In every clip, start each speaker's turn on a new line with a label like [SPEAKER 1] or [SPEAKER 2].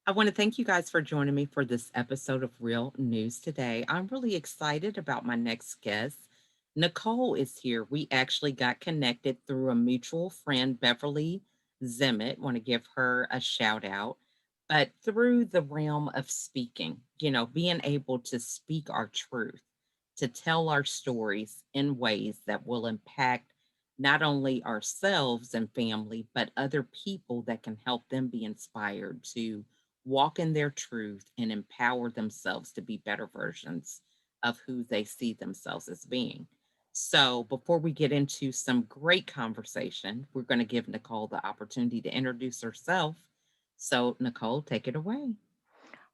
[SPEAKER 1] I want to thank you guys for joining me for this episode of Real News today. I'm really excited about my next guest. Nicole is here. We actually got connected through a mutual friend, Beverly Zimmett. Want to give her a shout out. But through the realm of speaking, being able to speak our truth, to tell our stories in ways that will impact not only ourselves and family, but other people that can help them be inspired to walk in their truth and empower themselves to be better versions of who they see themselves as being. So, before we get into some great conversation, we're going to give Nicole the opportunity to introduce herself. So, Nicole, take it away.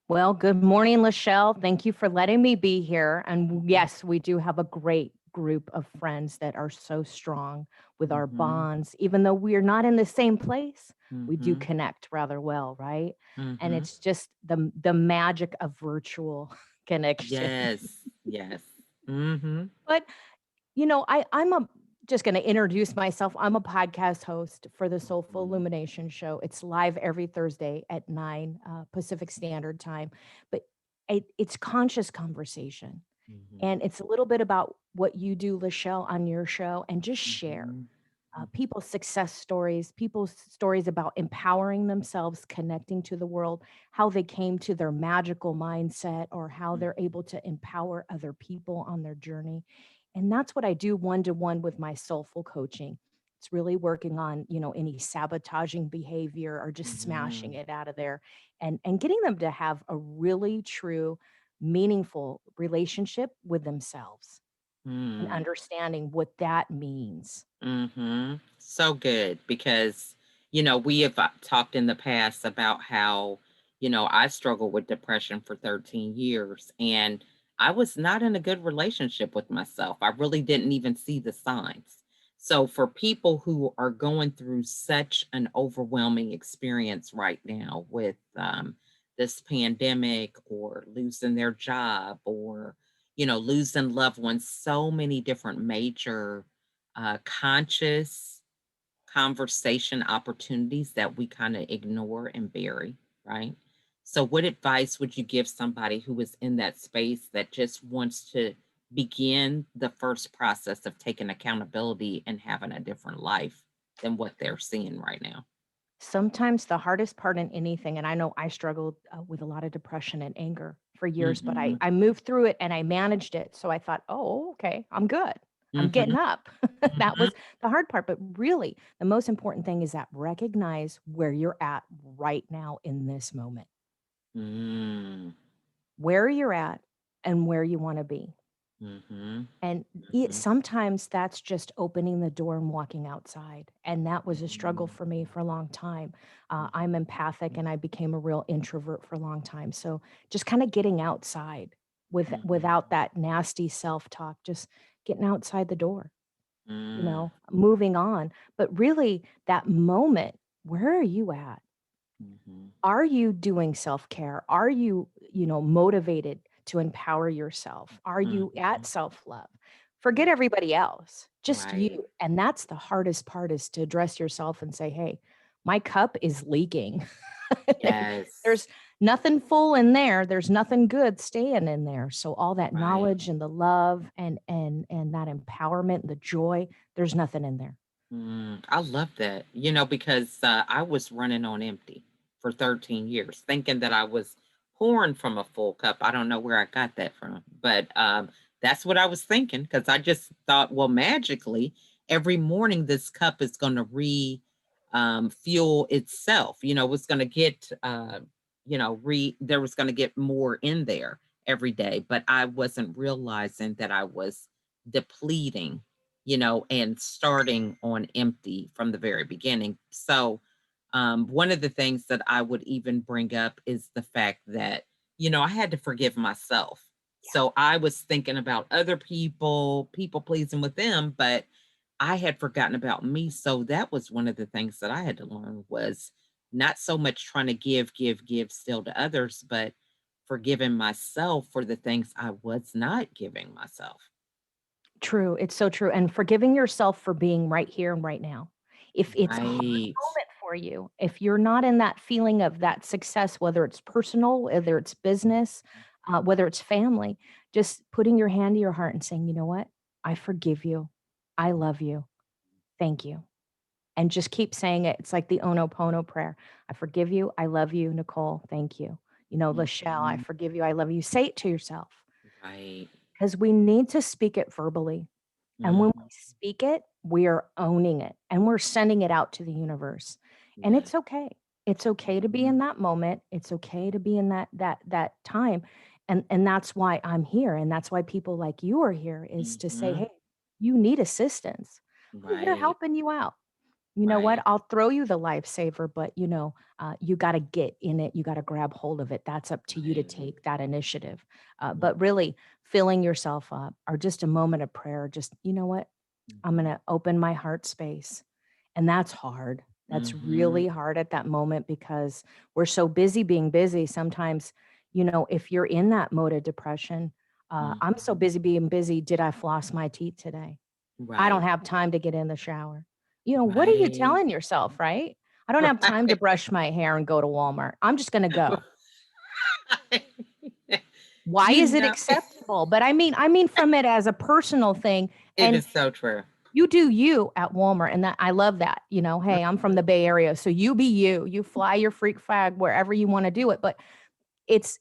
[SPEAKER 2] Well, good morning, Lachelle. Thank you for letting me be here. And yes, we do have a great group of friends that are so strong with our
[SPEAKER 1] Mm-hmm.
[SPEAKER 2] bonds. Even though we are not in the same place, we do
[SPEAKER 1] Mm-hmm.
[SPEAKER 2] connect rather well, right? And
[SPEAKER 1] Mm-hmm.
[SPEAKER 2] it's just the magic of virtual connection.
[SPEAKER 1] Yes. Yes. Mm-hmm.
[SPEAKER 2] But I'm a just going to introduce myself. I'm a podcast host for the Soulful Illumination Show. It's live every Thursday at 9 Pacific Standard Time. But it's conscious conversation.
[SPEAKER 1] Mm-hmm.
[SPEAKER 2] And it's a little bit about what you do, Lachelle, on your show, and just share
[SPEAKER 1] Mm-hmm.
[SPEAKER 2] people's success stories, people's stories about empowering themselves, connecting to the world, how they came to their magical mindset, or how they're
[SPEAKER 1] Mm-hmm.
[SPEAKER 2] able to empower other people on their journey. And that's what I do one to one with my soulful coaching. It's really working on, any sabotaging behavior or just smashing
[SPEAKER 1] Mm-hmm.
[SPEAKER 2] it out of there and getting them to have a really true, meaningful relationship with themselves and
[SPEAKER 1] Mm-hmm.
[SPEAKER 2] understanding what that means.
[SPEAKER 1] Mhm. So good because, we have talked in the past about how, I struggled with depression for 13 years and I was not in a good relationship with myself. I really didn't even see the signs. So, for people who are going through such an overwhelming experience right now with this pandemic or losing their job or, losing loved ones, so many different major conscious conversation opportunities that we kind of ignore and bury, right? So, what advice would you give somebody who is in that space that just wants to begin the first process of taking accountability and having a different life than what they're seeing right now?
[SPEAKER 2] Sometimes the hardest part in anything, and I know I struggled with a lot of depression and anger for years, but I,
[SPEAKER 1] Mm-hmm.
[SPEAKER 2] I moved through it and I managed it. So I thought, oh, okay, I'm good. I'm
[SPEAKER 1] Mm-hmm.
[SPEAKER 2] getting up. That
[SPEAKER 1] Mm-hmm.
[SPEAKER 2] was the hard part. But really, the most important thing is that recognize where you're at right now in this moment,
[SPEAKER 1] Mm-hmm.
[SPEAKER 2] where you're at and where you want to be.
[SPEAKER 1] Mm-hmm.
[SPEAKER 2] And
[SPEAKER 1] Mm-hmm.
[SPEAKER 2] sometimes that's just opening the door and walking outside. And that was a struggle for me for a long time. I'm empathic and I became a real introvert for a long time. So just kind of getting outside
[SPEAKER 1] Mm-hmm.
[SPEAKER 2] without that nasty self-talk, just getting outside the door,
[SPEAKER 1] Mm-hmm.
[SPEAKER 2] moving on. But really that moment, where are you at?
[SPEAKER 1] Mm-hmm.
[SPEAKER 2] Are you doing self-care? Are you, motivated to empower yourself? Are you
[SPEAKER 1] Mm-hmm.
[SPEAKER 2] at self-love? Forget everybody else, just
[SPEAKER 1] Right.
[SPEAKER 2] you. And that's the hardest part is to address yourself and say, "Hey, my cup is leaking."
[SPEAKER 1] Yes.
[SPEAKER 2] There's nothing full in there. There's nothing good staying in there. So all that
[SPEAKER 1] Right.
[SPEAKER 2] knowledge and the love and that empowerment, the joy, there's nothing in there.
[SPEAKER 1] I love that, because I was running on empty for 13 years, thinking that I was pouring from a full cup. I don't know where I got that from, but that's what I was thinking because I just thought, well, magically, every morning this cup is going to fuel itself. It's going to get, there was going to get more in there every day, but I wasn't realizing that I was depleting and starting on empty from the very beginning. So, one of the things that I would even bring up is the fact that, I had to forgive myself. So I was thinking about other people, people pleasing with them, but I had forgotten about me. So that was one of the things that I had to learn was not so much trying to give still to others, but forgiving myself for the things I was not giving myself.
[SPEAKER 2] True, it's so true, and forgiving yourself for being right here and right now. If it's a hard
[SPEAKER 1] Right.
[SPEAKER 2] moment for for you. If you're not in that feeling of that success, whether it's personal, whether it's business, whether it's family, just putting your hand to your heart and saying, you know what? I forgive you. I love you. Thank you. And just keep saying it. It's like the Ono prayer. I forgive you. I love you, Nicole. Thank you. Lachelle, I
[SPEAKER 1] Mhm.
[SPEAKER 2] forgive you. I love you. Say it to yourself
[SPEAKER 1] Right.
[SPEAKER 2] because we need to speak it verbally. And when we
[SPEAKER 1] Mhm.
[SPEAKER 2] speak it, we are owning it and we're sending it out to the universe. And
[SPEAKER 1] Yeah.
[SPEAKER 2] it's okay. It's okay to be
[SPEAKER 1] Mhm.
[SPEAKER 2] in that moment. It's okay to be in that time. And that's why I'm here. And that's why people like you are here is to say,
[SPEAKER 1] Mhm.
[SPEAKER 2] hey, you need assistance. I'm here
[SPEAKER 1] Right.
[SPEAKER 2] helping you out. You know what?
[SPEAKER 1] Right.
[SPEAKER 2] I'll throw you the lifesaver, but you got to get in it. You got to grab hold of it. That's up to you to
[SPEAKER 1] Right.
[SPEAKER 2] take that initiative.
[SPEAKER 1] Mhm.
[SPEAKER 2] But really filling yourself up or just a moment of prayer, just, you know what? I'm going
[SPEAKER 1] Mhm.
[SPEAKER 2] to open my heart space. And that's hard. That's
[SPEAKER 1] Mhm.
[SPEAKER 2] really hard at that moment because we're so busy being busy. Sometimes, if you're in that mode of depression, I'm so
[SPEAKER 1] Mhm.
[SPEAKER 2] busy being busy. Did I floss my teeth today? I don't
[SPEAKER 1] Right.
[SPEAKER 2] have time to get in the shower. What are you
[SPEAKER 1] Right.
[SPEAKER 2] telling yourself, right? I don't have time to
[SPEAKER 1] Right.
[SPEAKER 2] brush my hair and go to Walmart. I'm just going to go.
[SPEAKER 1] Right.
[SPEAKER 2] Why
[SPEAKER 1] You
[SPEAKER 2] is it
[SPEAKER 1] know,
[SPEAKER 2] acceptable? But I mean from it as a personal thing.
[SPEAKER 1] it
[SPEAKER 2] And
[SPEAKER 1] is so true.
[SPEAKER 2] you do you at Walmart, and that I love that. Hey, I'm from the Bay Area, so you be you. You fly your freak flag wherever you want to do it. But it's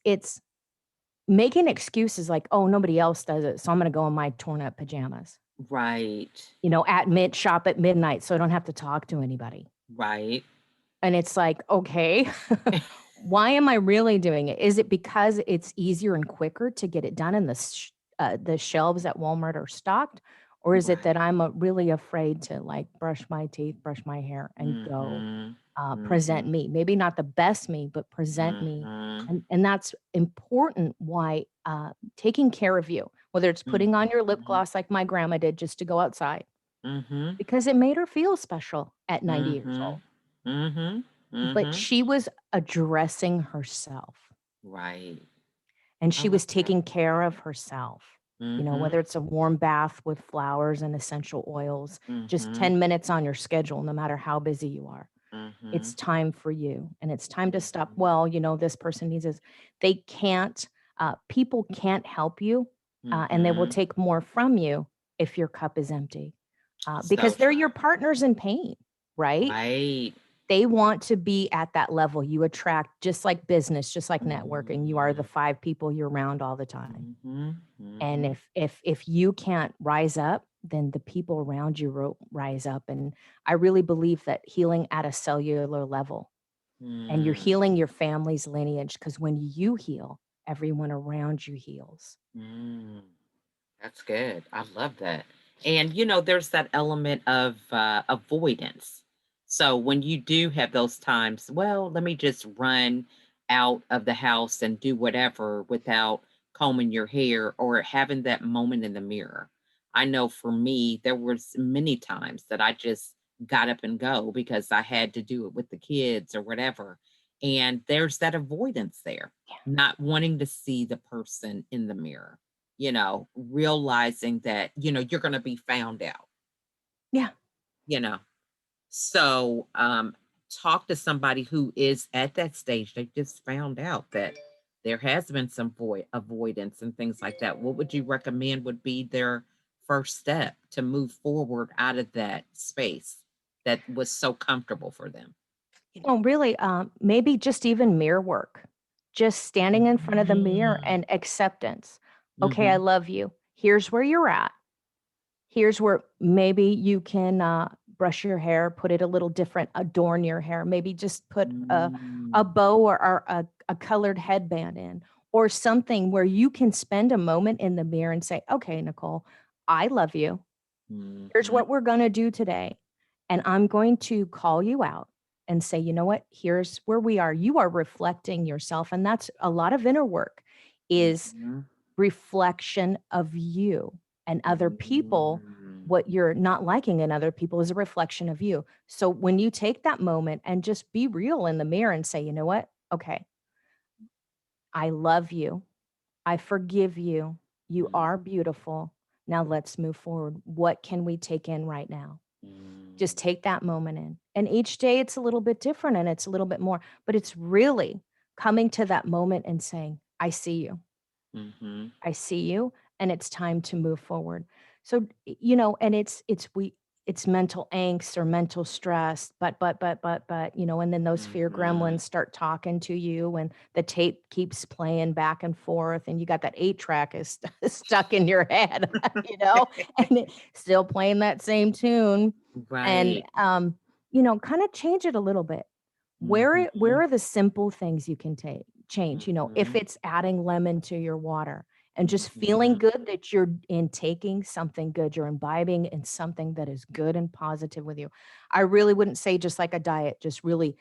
[SPEAKER 2] making excuses like, oh, nobody else does it, so I'm going to go in my torn up pajamas.
[SPEAKER 1] Right.
[SPEAKER 2] Shop at midnight, so I don't have to talk to anybody.
[SPEAKER 1] Right.
[SPEAKER 2] And it's like, okay, why am I really doing it? Is it because it's easier and quicker to get it done and the shelves at Walmart are stocked? Or is it
[SPEAKER 1] Right.
[SPEAKER 2] that I'm really afraid to like brush my teeth, brush my hair, and go
[SPEAKER 1] Mhm.
[SPEAKER 2] present
[SPEAKER 1] Mhm.
[SPEAKER 2] me? Maybe not the best me, but present me.
[SPEAKER 1] Mhm.
[SPEAKER 2] And that's important why taking care of you, whether it's putting on your lip
[SPEAKER 1] Mhm.
[SPEAKER 2] gloss like my grandma did just to go outside,
[SPEAKER 1] Mhm.
[SPEAKER 2] because it made her feel special at 90 years
[SPEAKER 1] Mhm.
[SPEAKER 2] old.
[SPEAKER 1] Mhm.
[SPEAKER 2] But
[SPEAKER 1] Mhm.
[SPEAKER 2] she was addressing herself,
[SPEAKER 1] Right.
[SPEAKER 2] and
[SPEAKER 1] I
[SPEAKER 2] she
[SPEAKER 1] love
[SPEAKER 2] was
[SPEAKER 1] that.
[SPEAKER 2] taking care of herself.
[SPEAKER 1] Mhm.
[SPEAKER 2] Whether it's a warm bath with flowers and essential oils, just
[SPEAKER 1] Mhm.
[SPEAKER 2] 10 minutes on your schedule, no matter how busy you are. It's
[SPEAKER 1] Mhm.
[SPEAKER 2] time for you, and it's time to stop.
[SPEAKER 1] Mhm.
[SPEAKER 2] Well, this person needs this. They can't, people can't help you, and they will
[SPEAKER 1] Mhm.
[SPEAKER 2] take more from you if your cup is empty,
[SPEAKER 1] So
[SPEAKER 2] because they're your
[SPEAKER 1] true.
[SPEAKER 2] partners in pain, right?
[SPEAKER 1] Right.
[SPEAKER 2] They want to be at that level. You attract, just like business, just like networking. You are the
[SPEAKER 1] Mhm.
[SPEAKER 2] 5 people you're around all the time.
[SPEAKER 1] Mhm.
[SPEAKER 2] And
[SPEAKER 1] Mhm.
[SPEAKER 2] if you can't rise up, then the people around you rise up. And I really believe that healing at a cellular level, and you're
[SPEAKER 1] Mm.
[SPEAKER 2] healing your family's lineage, because when you heal, everyone around you heals.
[SPEAKER 1] Mm. That's good. I love that. And there's that element of avoidance. So when you do have those times, well, let me just run out of the house and do whatever without combing your hair or having that moment in the mirror. I know for me, there was many times that I just got up and go because I had to do it with the kids or whatever. And there's that avoidance there, not wanting to see the person in the mirror, realizing that, you're going to be found out,
[SPEAKER 2] Yeah.
[SPEAKER 1] you know. So, talk to somebody who is at that stage. They just found out that there has been some avoidance and things like that. What would you recommend would be their first step to move forward out of that space that was so comfortable for them?
[SPEAKER 2] Really, maybe just even mirror work, just standing in front of the mirror
[SPEAKER 1] Mm.
[SPEAKER 2] and acceptance. Okay, I
[SPEAKER 1] Mhm.
[SPEAKER 2] love you. Here's where you're at. Here's where maybe you can brush your hair, put it a little different, adorn your hair, maybe just put a
[SPEAKER 1] Mm.
[SPEAKER 2] bow or a colored headband in, or something where you can spend a moment in the mirror and say, okay, Nicole, I love you. Here's
[SPEAKER 1] Mhm.
[SPEAKER 2] what we're going to do today. And I'm going to call you out and say, you know what? Here's where we are. You are reflecting yourself. And that's a lot of inner work, is
[SPEAKER 1] Mhm.
[SPEAKER 2] reflection of you and other people.
[SPEAKER 1] Mm.
[SPEAKER 2] What you're not liking in other people is a reflection of you. So when you take that moment and just be real in the mirror and say, you know what? Okay, I love you. I forgive you. You
[SPEAKER 1] Mm.
[SPEAKER 2] are beautiful. Now let's move forward. What can we take in right now?
[SPEAKER 1] Mm,
[SPEAKER 2] Just take that moment in. And each day it's a little bit different and it's a little bit more, but it's really coming to that moment and saying, I see you.
[SPEAKER 1] mhm,
[SPEAKER 2] I see you, and it's time to move forward. So, and it's mental angst or mental stress, but, and then those fear
[SPEAKER 1] mhm.
[SPEAKER 2] gremlins start talking to you and the tape keeps playing back and forth and you got that 8 track is stuck in your head, and it's still playing that same tune. And
[SPEAKER 1] Right.
[SPEAKER 2] kind of change it a little bit. Where
[SPEAKER 1] Mhm,
[SPEAKER 2] are the simple things you can change? If
[SPEAKER 1] mhm,
[SPEAKER 2] it's adding lemon to your water and just feeling
[SPEAKER 1] mhm.
[SPEAKER 2] good that you're intaking something good, you're imbibing in something that is good and positive with you. I really wouldn't say just like a diet, just really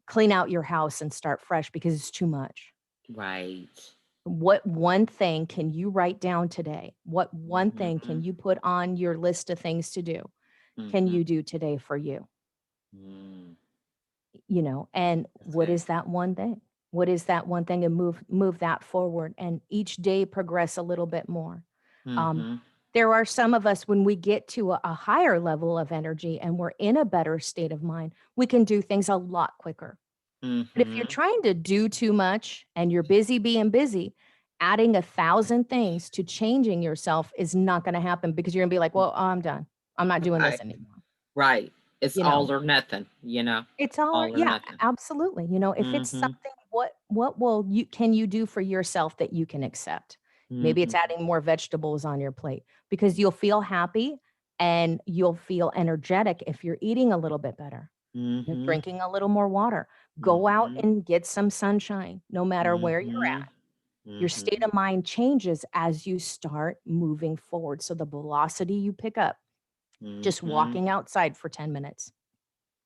[SPEAKER 2] clean out your house and start fresh because it's too much.
[SPEAKER 1] Right.
[SPEAKER 2] What one thing can you write down today? What one thing can
[SPEAKER 1] Mhm,
[SPEAKER 2] you put on your list of things to do? Can
[SPEAKER 1] mhm,
[SPEAKER 2] you do today for you?
[SPEAKER 1] mm.
[SPEAKER 2] And
[SPEAKER 1] That's
[SPEAKER 2] what
[SPEAKER 1] good.
[SPEAKER 2] is that one thing? What is that one thing, and move that forward, and each day progress a little bit more. um,
[SPEAKER 1] Mhm,
[SPEAKER 2] there are some of us, when we get to a higher level of energy and we're in a better state of mind, we can do things a lot quicker. But if you're
[SPEAKER 1] mhm.
[SPEAKER 2] trying to do too much and you're busy being busy, adding 1,000 things to changing yourself is not going to happen, because you're going to be like, well, I'm done, I'm not doing this
[SPEAKER 1] Right,
[SPEAKER 2] anymore
[SPEAKER 1] right. It's
[SPEAKER 2] you know
[SPEAKER 1] all or nothing, you know?
[SPEAKER 2] It's all right.
[SPEAKER 1] All or
[SPEAKER 2] Yeah,
[SPEAKER 1] nothing.
[SPEAKER 2] absolutely. If it's
[SPEAKER 1] Mhm,
[SPEAKER 2] something, what will you can you do for yourself that you can accept? Maybe it's
[SPEAKER 1] mhm,
[SPEAKER 2] adding more vegetables on your plate, because you'll feel happy and you'll feel energetic if you're eating a little bit better. You're
[SPEAKER 1] mhm,
[SPEAKER 2] drinking a little more water. Go out
[SPEAKER 1] mhm,
[SPEAKER 2] and get some sunshine, no matter where you're
[SPEAKER 1] mhm,
[SPEAKER 2] at. Your state
[SPEAKER 1] mhm,
[SPEAKER 2] of mind changes as you start moving forward. So the velocity you pick up just
[SPEAKER 1] mhm,
[SPEAKER 2] walking outside for 10 minutes.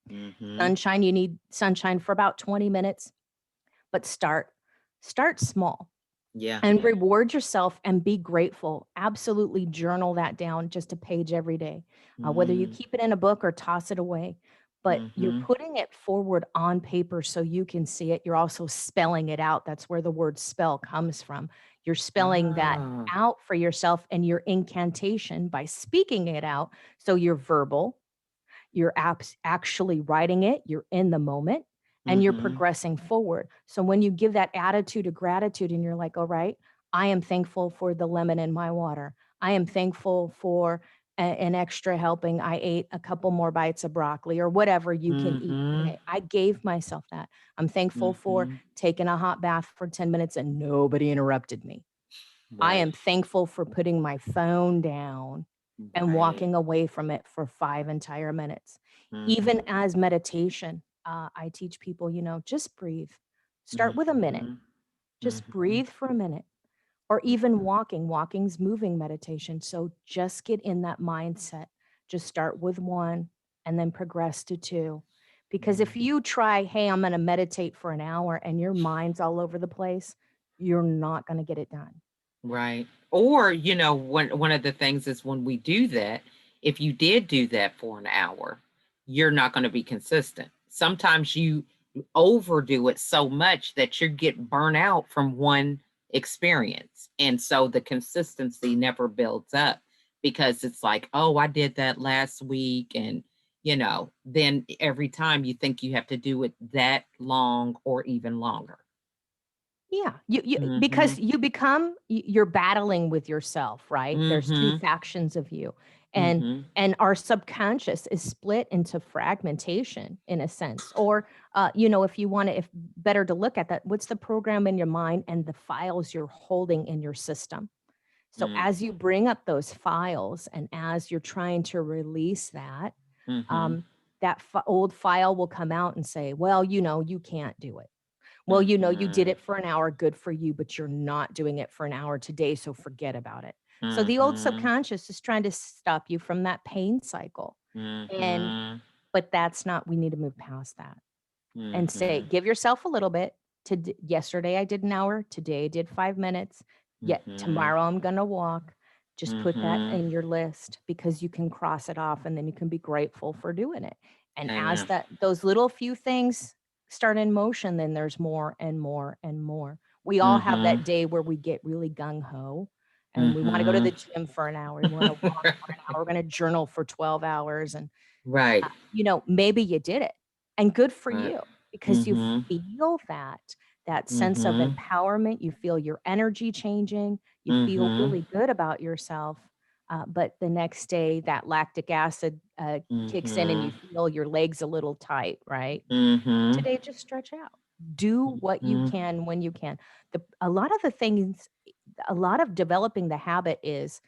[SPEAKER 1] mhm.
[SPEAKER 2] Sunshine, you need sunshine for about 20 minutes, but start small
[SPEAKER 1] Yeah.
[SPEAKER 2] and reward yourself and be grateful. Absolutely journal that down, just a page every day, whether you
[SPEAKER 1] Mm,
[SPEAKER 2] keep it in a book or toss it away. But you're
[SPEAKER 1] mhm.
[SPEAKER 2] putting it forward on paper so you can see it. You're also spelling it out. That's where the word spell comes from. You're spelling that
[SPEAKER 1] Oh.
[SPEAKER 2] out for yourself and your incantation by speaking it out. So you're verbal, you're actually writing it, you're in the moment, and you're
[SPEAKER 1] Mhm,
[SPEAKER 2] progressing forward. So when you give that attitude of gratitude and you're like, all right, I am thankful for the lemon in my water. I am thankful for an extra helping. I ate a couple more bites of broccoli or whatever you can eat
[SPEAKER 1] mhm,
[SPEAKER 2] today. I gave myself that. I'm thankful for
[SPEAKER 1] mhm.
[SPEAKER 2] taking a hot bath for 10 minutes and nobody interrupted me. I
[SPEAKER 1] Right,
[SPEAKER 2] am thankful for putting my phone down and
[SPEAKER 1] right.
[SPEAKER 2] walking away from it for 5 entire minutes. Even
[SPEAKER 1] Mhm,
[SPEAKER 2] as meditation, I teach people, just breathe. Start with a minute.
[SPEAKER 1] mhm,
[SPEAKER 2] Just
[SPEAKER 1] mhm,
[SPEAKER 2] breathe for a minute. Or even
[SPEAKER 1] mhm,
[SPEAKER 2] walking. Walking's moving meditation. So just get in that mindset. Just start with 1 and then progress to 2. Because if
[SPEAKER 1] mhm.
[SPEAKER 2] you try, hey, I'm going to meditate for an hour and your mind's all over the place, you're not going to get it done.
[SPEAKER 1] Right. Or, one of the things is when we do that, if you did do that for an hour, you're not going to be consistent. Sometimes you overdo it so much that you get burnt out from one experience. And so the consistency never builds up because it's like, oh, I did that last week. And, then every time you think you have to do it that long or even longer.
[SPEAKER 2] Yeah, you because
[SPEAKER 1] Mm-hmm.
[SPEAKER 2] you're battling with yourself, right? There's 2
[SPEAKER 1] Mm-hmm.
[SPEAKER 2] factions of you, and
[SPEAKER 1] Mm-hmm.
[SPEAKER 2] our subconscious is split into fragmentation in a sense, or, if you wanna if better to look at that, what's the program in your mind and the files you're holding in your system? So
[SPEAKER 1] Mm-hmm.
[SPEAKER 2] as you bring up those files and as you're trying to release that,
[SPEAKER 1] Mm-hmm.
[SPEAKER 2] um, that old file will come out and say, "Well, you can't do it." Well, you did
[SPEAKER 1] Mhm,
[SPEAKER 2] it for an hour, good for you, but you're not doing it for an hour today, so forget about it. So the old
[SPEAKER 1] mhm,
[SPEAKER 2] subconscious is trying to stop you from that pain cycle. And
[SPEAKER 1] mhm,
[SPEAKER 2] but that's not we need to move past that and say,
[SPEAKER 1] mhm,
[SPEAKER 2] give yourself a little bit. Yesterday I did an hour, today I did 5 minutes, yet
[SPEAKER 1] mhm,
[SPEAKER 2] tomorrow I'm going to walk. Just put that
[SPEAKER 1] mhm.
[SPEAKER 2] in your list because you can cross it off and then you can be grateful for doing it. And as
[SPEAKER 1] Amen.
[SPEAKER 2] those little few things start in motion, then there's more and more and more. We all have
[SPEAKER 1] Mhm,
[SPEAKER 2] that day where we get really gung ho and we want to go to
[SPEAKER 1] Mhm.
[SPEAKER 2] the gym for an hour. We want to walk for an hour. We're going to journal for 12 hours. And,
[SPEAKER 1] Right.
[SPEAKER 2] maybe you did it, and good for
[SPEAKER 1] Right.
[SPEAKER 2] you, because you
[SPEAKER 1] Mhm.
[SPEAKER 2] feel that sense of
[SPEAKER 1] Mhm.
[SPEAKER 2] empowerment. You feel your energy changing. You feel
[SPEAKER 1] Mhm.
[SPEAKER 2] really good about yourself. But the next day, that lactic acid kicks in, and you
[SPEAKER 1] Mhm.
[SPEAKER 2] feel your legs a little tight, right?
[SPEAKER 1] Mhm.
[SPEAKER 2] Today, just stretch out. Do what you
[SPEAKER 1] Mhm.
[SPEAKER 2] can when you can. A lot of the things, a lot of developing the habit is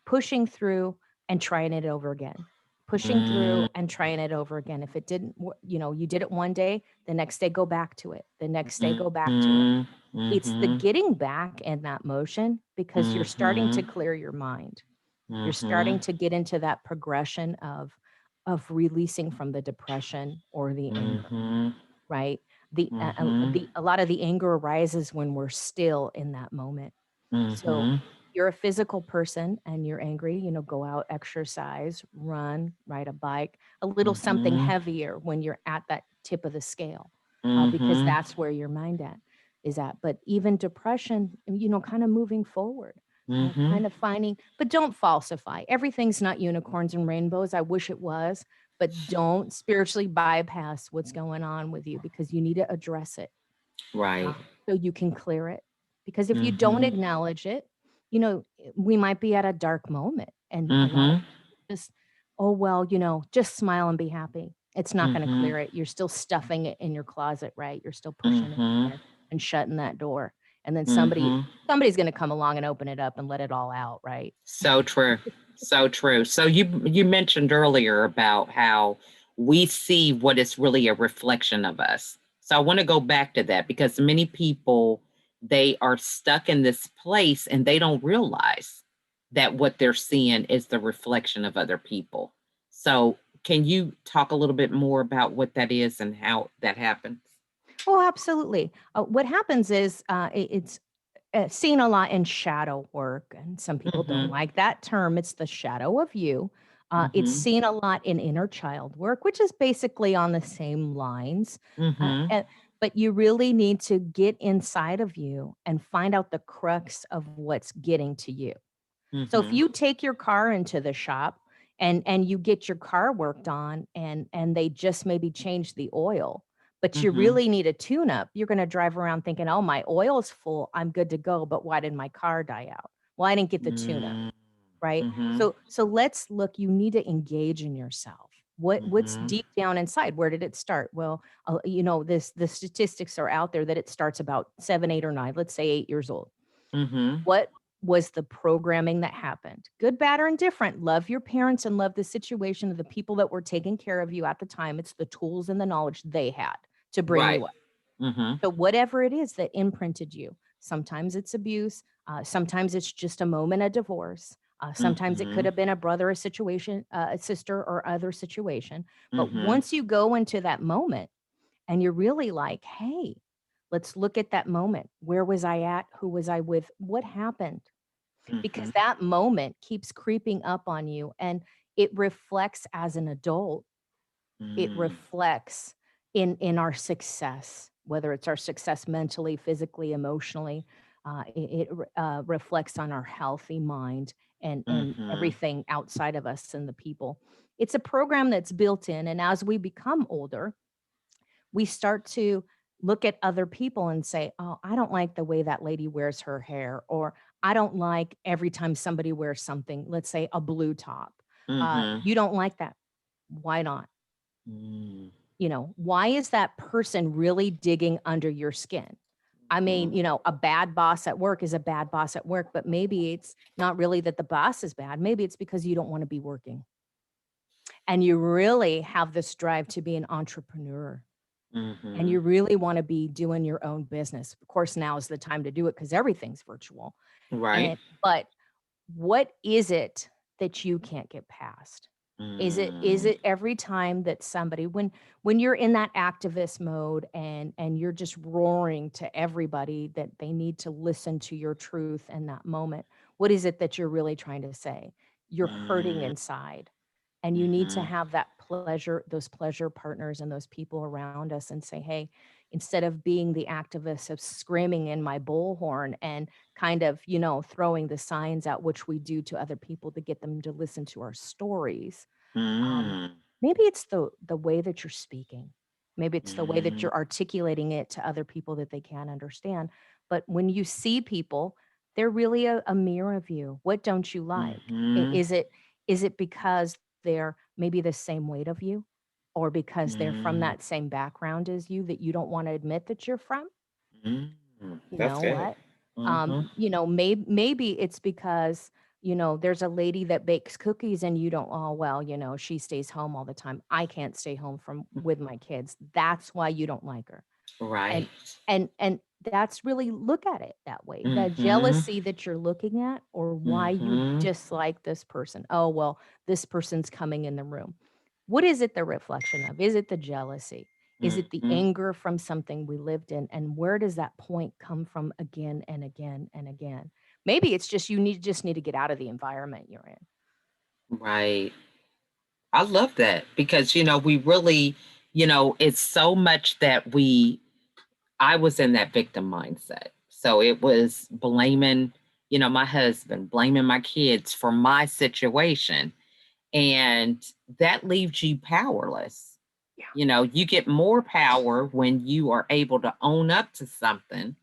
[SPEAKER 2] pushing through and trying it over again. Pushing through
[SPEAKER 1] Mm.
[SPEAKER 2] and trying it over again. If it didn't, you did it one day, the next day go back to it. The next day go back to it.
[SPEAKER 1] Mhm.
[SPEAKER 2] It's the
[SPEAKER 1] Mhm.
[SPEAKER 2] getting back in that motion, because you're starting to
[SPEAKER 1] Mhm.
[SPEAKER 2] clear your mind. You're starting
[SPEAKER 1] Mhm.
[SPEAKER 2] to get into that progression of releasing from the depression or the anger,
[SPEAKER 1] Mhm.
[SPEAKER 2] right?
[SPEAKER 1] Mhm.
[SPEAKER 2] A lot of the anger arises when we're still in that moment. So
[SPEAKER 1] Mhm.
[SPEAKER 2] you're a physical person and you're angry, go out, exercise, run, ride a bike, a little something
[SPEAKER 1] Mhm.
[SPEAKER 2] heavier when you're at that tip of the scale, because
[SPEAKER 1] Mhm.
[SPEAKER 2] that's where your mind is at. But even depression, kind of moving forward,
[SPEAKER 1] Mhm.
[SPEAKER 2] kind of finding, but don't falsify. Everything's not unicorns and rainbows. I wish it was, but don't spiritually bypass what's going on with you, because you need to address it,
[SPEAKER 1] Right.
[SPEAKER 2] so you can clear it. Because if you don't
[SPEAKER 1] Mhm.
[SPEAKER 2] acknowledge it, we might be at a dark moment, and a lot of
[SPEAKER 1] Mhm.
[SPEAKER 2] just, oh, well, just smile and be happy. It's not going to
[SPEAKER 1] Mhm.
[SPEAKER 2] clear it. You're still stuffing it in your closet, right? You're still pushing it in
[SPEAKER 1] Mhm.
[SPEAKER 2] there and shutting that door. And then
[SPEAKER 1] Mhm.
[SPEAKER 2] somebody's going to come along and open it up and let it all out, right?
[SPEAKER 1] So true. So true. So you mentioned earlier about how we see what is really a reflection of us. So I want to go back to that because many people they are stuck in this place and they don't realize that what they're seeing is the reflection of other people. So can you talk a little bit more about what that is and how that happens?
[SPEAKER 2] Oh, absolutely. What happens is it's seen a lot in shadow work, and some people don't
[SPEAKER 1] Mhm.
[SPEAKER 2] like that term. It's the shadow of you. It's
[SPEAKER 1] Mhm.
[SPEAKER 2] seen a lot in inner child work, which is basically on the same lines. Uh,
[SPEAKER 1] Mhm.
[SPEAKER 2] and, but you really need to get inside of you and find out the crux of what's getting to you. So if
[SPEAKER 1] Mhm.
[SPEAKER 2] you take your car into the shop and you get your car worked on, and they just maybe change the oil, but you
[SPEAKER 1] Mhm.
[SPEAKER 2] really need a tune up, you're going to drive around thinking, "Oh, my oil's full. I'm good to go, but why did my car die out? Well, I didn't get the tune up."
[SPEAKER 1] Mm.
[SPEAKER 2] Right?
[SPEAKER 1] Mhm.
[SPEAKER 2] So let's look, you need to engage in yourself. What's
[SPEAKER 1] Mhm.
[SPEAKER 2] deep down inside? Where did it start? Well, the statistics are out there that it starts about 7, 8, or 9, let's say 8 years old.
[SPEAKER 1] Mhm.
[SPEAKER 2] What was the programming that happened? Good, bad, or indifferent. Love your parents and love the situation of the people that were taking care of you at the time. It's the tools and the knowledge they had to bring
[SPEAKER 1] Right.
[SPEAKER 2] you up.
[SPEAKER 1] Mhm.
[SPEAKER 2] So whatever it is that imprinted you, sometimes it's abuse, sometimes it's just a moment of divorce. Sometimes it could
[SPEAKER 1] Mhm.
[SPEAKER 2] have been a brother, a situation, a sister, or other situation. But
[SPEAKER 1] Mhm.
[SPEAKER 2] once you go into that moment and you're really like, hey, let's look at that moment. Where was I at? Who was I with? What happened? Because
[SPEAKER 1] Mhm.
[SPEAKER 2] that moment keeps creeping up on you, and it reflects as an adult. It
[SPEAKER 1] Mm.
[SPEAKER 2] reflects in our success, whether it's our success mentally, physically, emotionally. It reflects on our healthy mind and
[SPEAKER 1] Mhm.
[SPEAKER 2] everything outside of us and the people. It's a program that's built in, and as we become older, we start to look at other people and say, "Oh, I don't like the way that lady wears her hair," or "I don't like every time somebody wears something, let's say a blue top."
[SPEAKER 1] Mhm.
[SPEAKER 2] You don't like that. Why not?
[SPEAKER 1] Mm.
[SPEAKER 2] Why is that person really digging under your skin? I mean,
[SPEAKER 1] Mhm.
[SPEAKER 2] a bad boss at work is a bad boss at work, but maybe it's not really that the boss is bad. Maybe it's because you don't want to be working and you really have this drive to be an entrepreneur and
[SPEAKER 1] Mhm.
[SPEAKER 2] you really want to be doing your own business. Of course, now is the time to do it because everything's virtual.
[SPEAKER 1] Right.
[SPEAKER 2] But what is it that you can't get past? Is
[SPEAKER 1] Mm.
[SPEAKER 2] it every time that somebody, when you're in that activist mode and you're just roaring to everybody that they need to listen to your truth in that moment, what is it that you're really trying to say? You're hurting
[SPEAKER 1] Mm.
[SPEAKER 2] inside, and you need to
[SPEAKER 1] Mhm.
[SPEAKER 2] have those pleasure partners and those people around us and say, "Hey, instead of being the activist of screaming in my bullhorn and kind of, throwing the signs out, which we do to other people to get them to listen to our stories. Um,
[SPEAKER 1] Mm,
[SPEAKER 2] maybe it's the way that you're speaking. Maybe it's the way that
[SPEAKER 1] mm,
[SPEAKER 2] you're articulating it to other people that they can't understand. But when you see people, they're really a mirror of you. What don't you like?
[SPEAKER 1] mhm,
[SPEAKER 2] Is it because they're maybe the same weight of you, or because they're from
[SPEAKER 1] mm,
[SPEAKER 2] that same background as you that you don't want to admit that you're from?
[SPEAKER 1] mm.
[SPEAKER 2] You
[SPEAKER 1] That's
[SPEAKER 2] know
[SPEAKER 1] good.
[SPEAKER 2] what?
[SPEAKER 1] Mhm,
[SPEAKER 2] Maybe it's because, there's a lady that bakes cookies and you don't, oh, well, she stays home all the time. I can't stay home from with my kids. That's why you don't like her. And
[SPEAKER 1] right.
[SPEAKER 2] and that's really, look at it that way. The
[SPEAKER 1] Mhm,
[SPEAKER 2] jealousy that you're looking at, or why you
[SPEAKER 1] mhm,
[SPEAKER 2] dislike this person. Oh, well, this person's coming in the room. What is it the reflection of? Is it the jealousy? Is it the
[SPEAKER 1] mhm.
[SPEAKER 2] anger from something we lived in? And where does that point come from again and again and again? Maybe it's just just need to get out of the environment you're in.
[SPEAKER 1] Right. I love that because, we really, it's so much that I was in that victim mindset. So it was blaming, my husband, blaming my kids for my situation. And that leaves you powerless.
[SPEAKER 2] Yeah.
[SPEAKER 1] You get more power when you are able to own up to something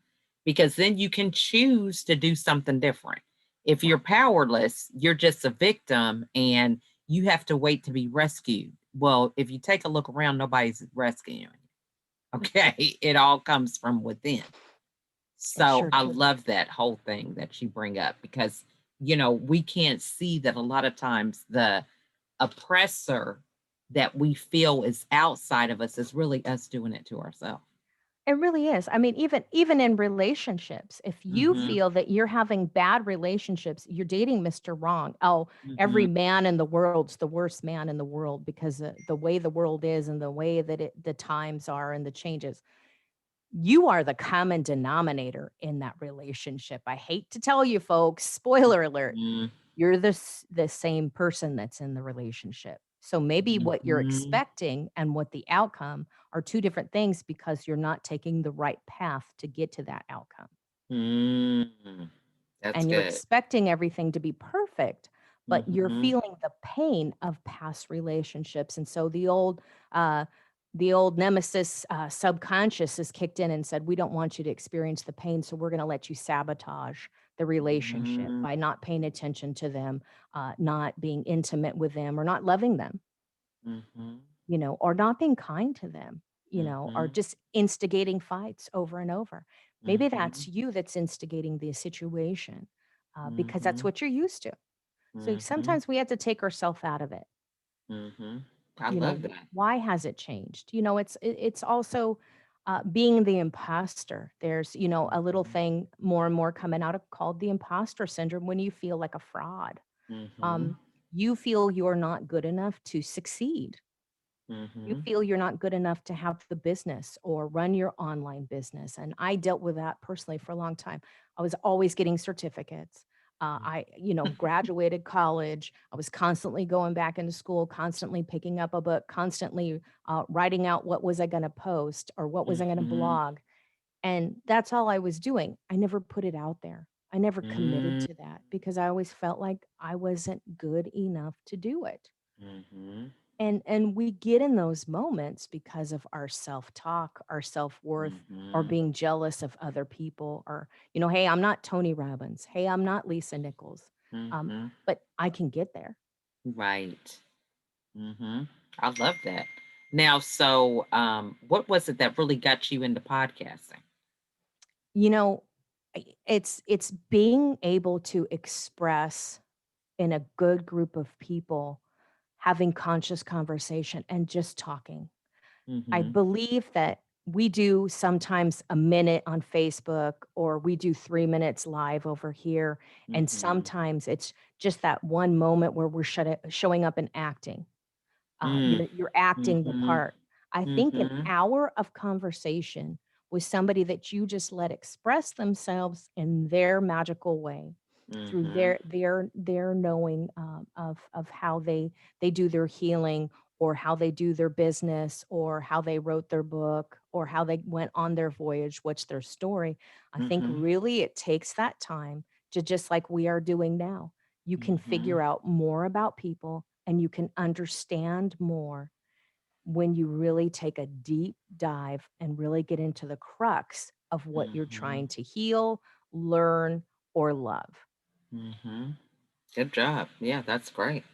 [SPEAKER 1] because then you can choose to do something different. If
[SPEAKER 2] Yeah.
[SPEAKER 1] you're powerless, you're just a victim and you have to wait to be rescued. Well, if you take a look around, nobody's rescuing you. Okay. It all comes from within.
[SPEAKER 2] It
[SPEAKER 1] So
[SPEAKER 2] sure
[SPEAKER 1] I
[SPEAKER 2] do.
[SPEAKER 1] love that whole thing that you bring up because, we can't see that a lot of times the oppressor that we feel is outside of us is really us doing it to ourselves.
[SPEAKER 2] It really is. I mean, even in relationships, if you
[SPEAKER 1] Mhm,
[SPEAKER 2] feel that you're having bad relationships, you're dating Mr. Wrong. Oh, every
[SPEAKER 1] mhm,
[SPEAKER 2] man in the world's the worst man in the world because the way the world is and the way that the times are and the changes. You are the common denominator in that relationship. I hate to tell you folks, spoiler alert,
[SPEAKER 1] mhm,
[SPEAKER 2] you're the same person that's in the relationship. So maybe what you're
[SPEAKER 1] mhm,
[SPEAKER 2] expecting and what the outcome are two different things because you're not taking the right path to get to that outcome.
[SPEAKER 1] mm. That's
[SPEAKER 2] And you're
[SPEAKER 1] good.
[SPEAKER 2] expecting everything to be perfect, but you're
[SPEAKER 1] Mhm,
[SPEAKER 2] feeling the pain of past relationships. And so the old nemesis subconscious is kicked in and said, we don't want you to experience the pain. So we're going to let you sabotage the relationship
[SPEAKER 1] mhm,
[SPEAKER 2] by not paying attention to them, not being intimate with them, or not loving them,
[SPEAKER 1] mhm,
[SPEAKER 2] or not being kind to them, or
[SPEAKER 1] mhm,
[SPEAKER 2] just instigating fights over and over. Maybe that's
[SPEAKER 1] mhm,
[SPEAKER 2] you that's instigating the situation, because that's
[SPEAKER 1] mhm,
[SPEAKER 2] what you're used to. So
[SPEAKER 1] mhm,
[SPEAKER 2] sometimes we have to take ourselves out of it.
[SPEAKER 1] mhm. I love that.
[SPEAKER 2] Why has it changed? It's also being the imposter. There's a little
[SPEAKER 1] Mhm,
[SPEAKER 2] thing more and more coming out of called the imposter syndrome, when you feel like a fraud.
[SPEAKER 1] mhm,
[SPEAKER 2] Um, you feel you're not good enough to succeed. You
[SPEAKER 1] mhm,
[SPEAKER 2] feel you're not good enough to have the business or run your online business. And I dealt with that personally for a long time. I was always getting certificates. Graduated college. I was constantly going back into school, constantly picking up a book, constantly writing out what was I going to post or what was I going to
[SPEAKER 1] mhm,
[SPEAKER 2] blog. And that's all I was doing. I never put it out there. I never committed
[SPEAKER 1] mhm,
[SPEAKER 2] to that because I always felt like I wasn't good enough to do it.
[SPEAKER 1] mhm,
[SPEAKER 2] And we get in those moments because of our self-talk, our self-worth, or
[SPEAKER 1] mhm,
[SPEAKER 2] being jealous of other people, or, hey, I'm not Tony Robbins. Hey, I'm not Lisa Nichols. Um,
[SPEAKER 1] mhm.
[SPEAKER 2] but I can get there.
[SPEAKER 1] Right. Mhm. I love that. Now, so, what was it that really got you into podcasting?
[SPEAKER 2] You know, it's being able to express in a good group of people, having conscious conversation and just talking. I
[SPEAKER 1] Mhm,
[SPEAKER 2] believe that we do sometimes a minute on Facebook, or we do 3 minutes live over here, and
[SPEAKER 1] mhm,
[SPEAKER 2] sometimes it's just that one moment where we're showing up and acting.
[SPEAKER 1] mm,
[SPEAKER 2] You're acting the
[SPEAKER 1] mhm,
[SPEAKER 2] part. I think an
[SPEAKER 1] mhm,
[SPEAKER 2] hour of conversation with somebody that you just let express themselves in their magical way, through
[SPEAKER 1] mhm,
[SPEAKER 2] their knowing, of how they do their healing, or how they do their business or how they wrote their book or how they went on their voyage, what's their story. I think
[SPEAKER 1] Mhm.
[SPEAKER 2] really it takes that time to, just like we are doing now, you can
[SPEAKER 1] Mhm.
[SPEAKER 2] figure out more about people and you can understand more when you really take a deep dive and really get into the crux of what you're
[SPEAKER 1] Mhm.
[SPEAKER 2] trying to heal, learn, or love.
[SPEAKER 1] Mhm. Good job. Yeah, that's great.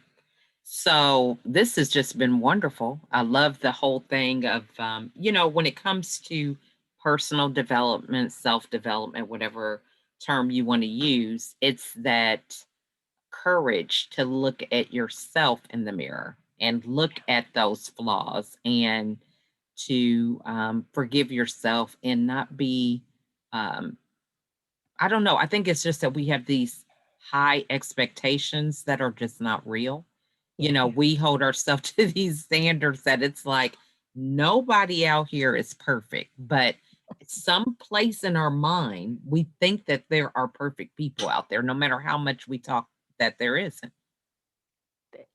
[SPEAKER 1] So this has just been wonderful. I love the whole thing of, when it comes to personal development, self development, whatever term you want to use, it's that courage to look at yourself in the mirror and look at those flaws and to forgive yourself and not be um, I don't know. I think it's just that we have these high expectations that are just not real.
[SPEAKER 2] Yeah.
[SPEAKER 1] We hold ourselves to these standards that it's like nobody out here is perfect, but some place in our mind, we think that there are perfect people out there, no matter how much we talk that there isn't.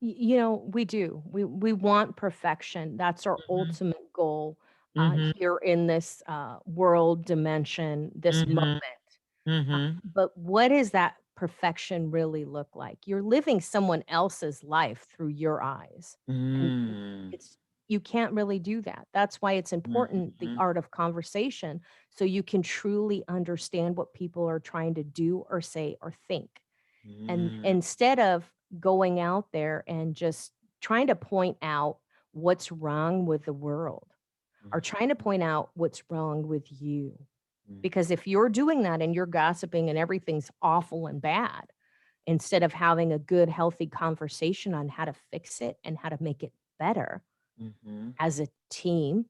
[SPEAKER 2] We do. We want perfection. That's our
[SPEAKER 1] Mhm,
[SPEAKER 2] ultimate goal
[SPEAKER 1] mhm,
[SPEAKER 2] here in this world dimension, this moment.
[SPEAKER 1] mhm, mhm,
[SPEAKER 2] But what does that perfection really look like? You're living someone else's life through your eyes, and
[SPEAKER 1] mm,
[SPEAKER 2] it's you can't really do that. That's why it's important, the
[SPEAKER 1] mhm,
[SPEAKER 2] art of conversation, so you can truly understand what people are trying to do or say or think. And
[SPEAKER 1] mm,
[SPEAKER 2] instead of going out there and just trying to point out what's wrong with the world or trying to point out what's wrong with you.
[SPEAKER 1] mhm,
[SPEAKER 2] Because if you're doing that and you're gossiping and everything's awful and bad, instead of having a good, healthy conversation on how to fix it and how to make it better
[SPEAKER 1] mhm,
[SPEAKER 2] as a team,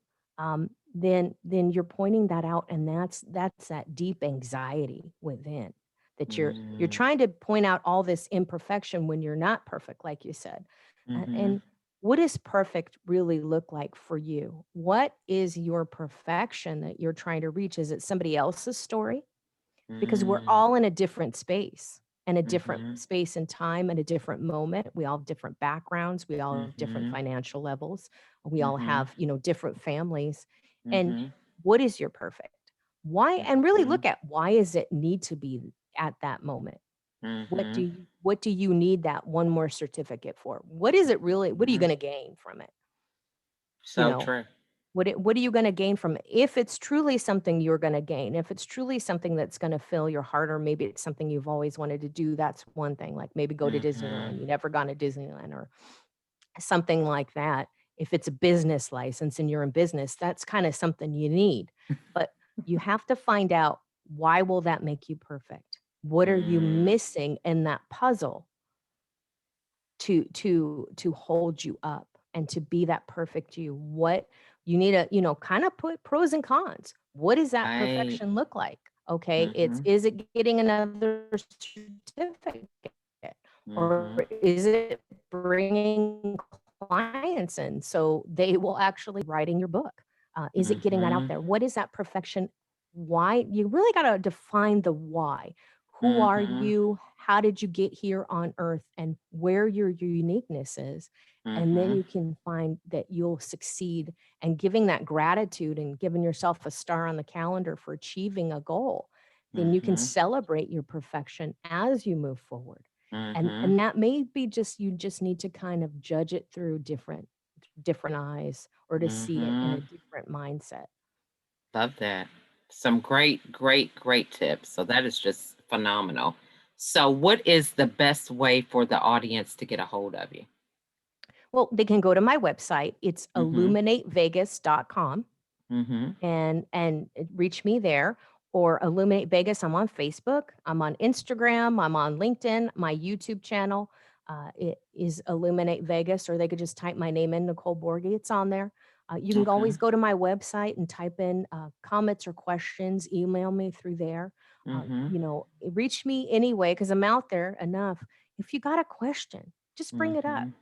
[SPEAKER 2] then you're pointing that out, and that's that deep anxiety within that you're
[SPEAKER 1] mm,
[SPEAKER 2] trying to point out all this imperfection when you're not perfect, like you said.
[SPEAKER 1] mhm,
[SPEAKER 2] And what does perfect really look like for you? What is your perfection that you're trying to reach? Is it somebody else's story? Because we're
[SPEAKER 1] mm,
[SPEAKER 2] all in a different space and a different
[SPEAKER 1] mhm,
[SPEAKER 2] space and time and a different moment. We all have different backgrounds. We all have different
[SPEAKER 1] mhm,
[SPEAKER 2] financial levels. We all
[SPEAKER 1] mhm,
[SPEAKER 2] have, different families. And
[SPEAKER 1] mhm,
[SPEAKER 2] what is your perfect? Why? And really
[SPEAKER 1] mhm,
[SPEAKER 2] look at, why is it need to be at that moment?
[SPEAKER 1] mhm,
[SPEAKER 2] What do you need that one more certificate for? What is it really? What are you
[SPEAKER 1] mhm.
[SPEAKER 2] going to gain from it? You
[SPEAKER 1] So
[SPEAKER 2] know,
[SPEAKER 1] true.
[SPEAKER 2] what are you gonna gain from it? If it's truly something you're gonna gain, if it's truly something that's gonna fill your heart, or maybe it's something you've always wanted to do, that's one thing, like maybe go to
[SPEAKER 1] Mhm,
[SPEAKER 2] Disneyland. You never gone to Disneyland or something like that. If it's a business license and you're in business, that's kinda something you need. But you have to find out, why will that make you perfect? What are you
[SPEAKER 1] mm,
[SPEAKER 2] missing in that puzzle to hold you up and to be that perfect you? What you need to, kind of put pros and cons. What does that
[SPEAKER 1] right.
[SPEAKER 2] perfection look like? Okay, it's,
[SPEAKER 1] Mhm,
[SPEAKER 2] is it getting another certificate, or
[SPEAKER 1] mhm,
[SPEAKER 2] is it bringing clients in so they will actually writing your book? Is it getting that out
[SPEAKER 1] mhm,
[SPEAKER 2] there? What is that perfection? Why? You really got to define the why. Who are
[SPEAKER 1] mhm,
[SPEAKER 2] you? How did you get here on earth? And where your uniqueness is. And then
[SPEAKER 1] mhm,
[SPEAKER 2] you can find that you'll succeed. And giving that gratitude and giving yourself a star on the calendar for achieving a goal, then you can
[SPEAKER 1] mhm,
[SPEAKER 2] celebrate your perfection as you move forward. And
[SPEAKER 1] mhm,
[SPEAKER 2] that may be just, you just need to kind of judge it through different eyes, or to see it in a
[SPEAKER 1] mhm.
[SPEAKER 2] different mindset.
[SPEAKER 1] Love that. Some great, great, great tips. So that is just phenomenal. So, what is the best way for the audience to get a hold of you?
[SPEAKER 2] Well, they can go to my website. It's
[SPEAKER 1] Mhm,
[SPEAKER 2] illuminatevegas.com,
[SPEAKER 1] mhm,
[SPEAKER 2] and reach me there, or Illuminate Vegas. I'm on Facebook, I'm on Instagram, I'm on LinkedIn. My YouTube channel, it is Illuminate Vegas, or they could just type my name in, Nicole Borgie. It's on there. You can
[SPEAKER 1] okay,
[SPEAKER 2] always go to my website and type in comments or questions, email me through there.
[SPEAKER 1] mhm,
[SPEAKER 2] Reach me anyway, because I'm out there enough. If you got a question, just bring it up.
[SPEAKER 1] mhm,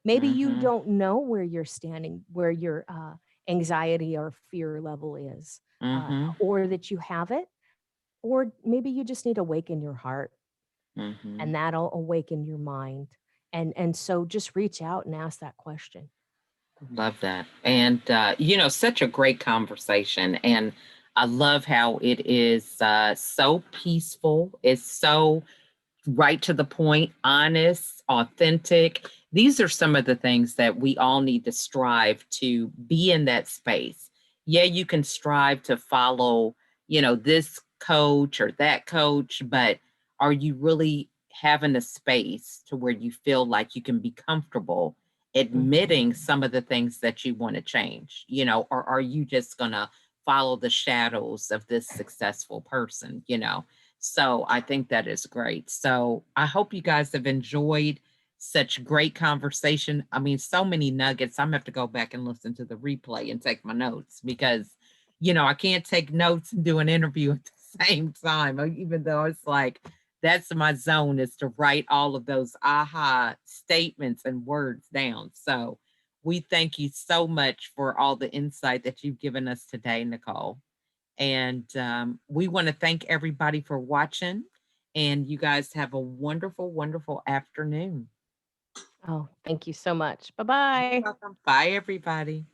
[SPEAKER 2] Maybe you
[SPEAKER 1] mhm,
[SPEAKER 2] don't know where you're standing, where your anxiety or fear level is,
[SPEAKER 1] mhm,
[SPEAKER 2] or that you have it, or maybe you just need to awaken your heart,
[SPEAKER 1] mhm.
[SPEAKER 2] and that'll awaken your mind. And so just reach out and ask that question.
[SPEAKER 1] Love that. And, such a great conversation. And I love how it is so peaceful. It's so right to the point, honest, authentic. These are some of the things that we all need to strive to be in that space. Yeah, you can strive to follow, this coach or that coach, but are you really having a space to where you feel like you can be comfortable admitting
[SPEAKER 2] Mhm.
[SPEAKER 1] some of the things that you want to change, or are you just going to follow the shadows of this successful person? So I think that is great. So I hope you guys have enjoyed such great conversation. I mean, so many nuggets. I'm gonna have to go back and listen to the replay and take my notes because, I can't take notes and do an interview at the same time, even though it's like that's my zone is to write all of those aha statements and words down. So we thank you so much for all the insight that you've given us today, Nicole. And we want to thank everybody for watching. And you guys have a wonderful, wonderful afternoon.
[SPEAKER 2] Oh, thank you so much. Bye-bye.
[SPEAKER 1] Welcome. Bye, everybody.